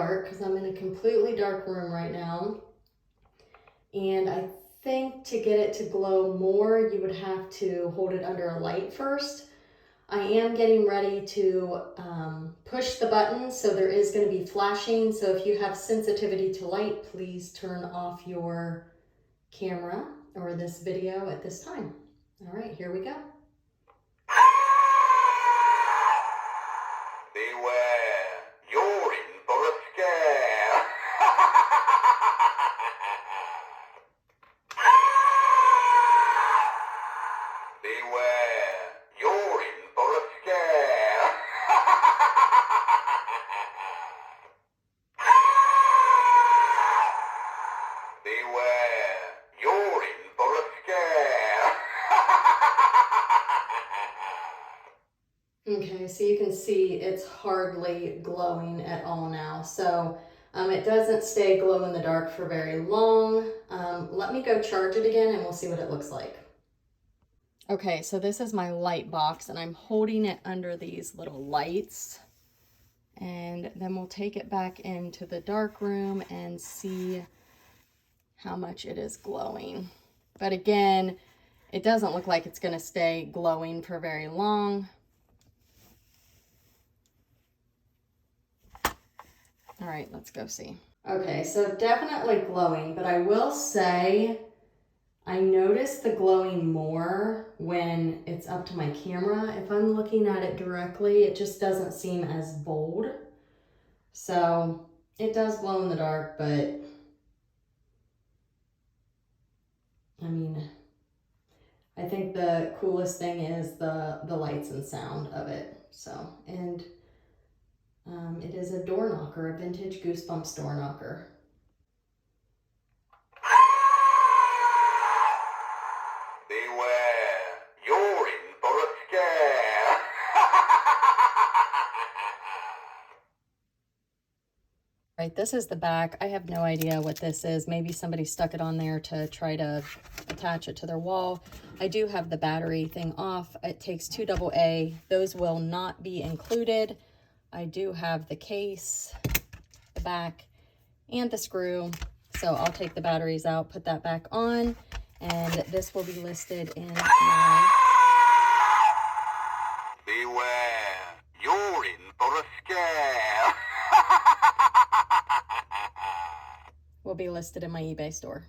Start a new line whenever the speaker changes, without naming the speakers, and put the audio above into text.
dark because I'm in a completely dark room right now. And I think to get it to glow more, you would have to hold it under a light first. I am getting ready to push the button, so there is going to be flashing. So if you have sensitivity to light, please turn off your camera or this video at this time. All right, here we go.
Beware, you're in for a scare. Beware, you're in for a scare. Beware, you're in for a scare.
Okay, so you can see it's hardly glowing at all now. So it doesn't stay glow in the dark for very long. Let me go charge it again and we'll see what it looks like. Okay, so this is my light box and I'm holding it under these little lights. And then we'll take it back into the dark room and see how much it is glowing. But again, it doesn't look like it's going to stay glowing for very long. All right, let's go see. Okay, so definitely glowing, but I will say I notice the glowing more when it's up to my camera. If I'm looking at it directly, it just doesn't seem as bold. So it does glow in the dark, but I mean, I think the coolest thing is the lights and sound of it. So, and it is a door knocker, a vintage Goosebumps door knocker.
Beware, you're in for a scare.
Right, this is the back. I have no idea what this is. Maybe somebody stuck it on there to try to attach it to their wall. I do have the battery thing off. It takes 2 AA. Those will not be included. I do have the case, the back, and the screw. So I'll take the batteries out, put that back on, and this will be listed in my...
Beware, you're in for a scare.
will be listed in my eBay store.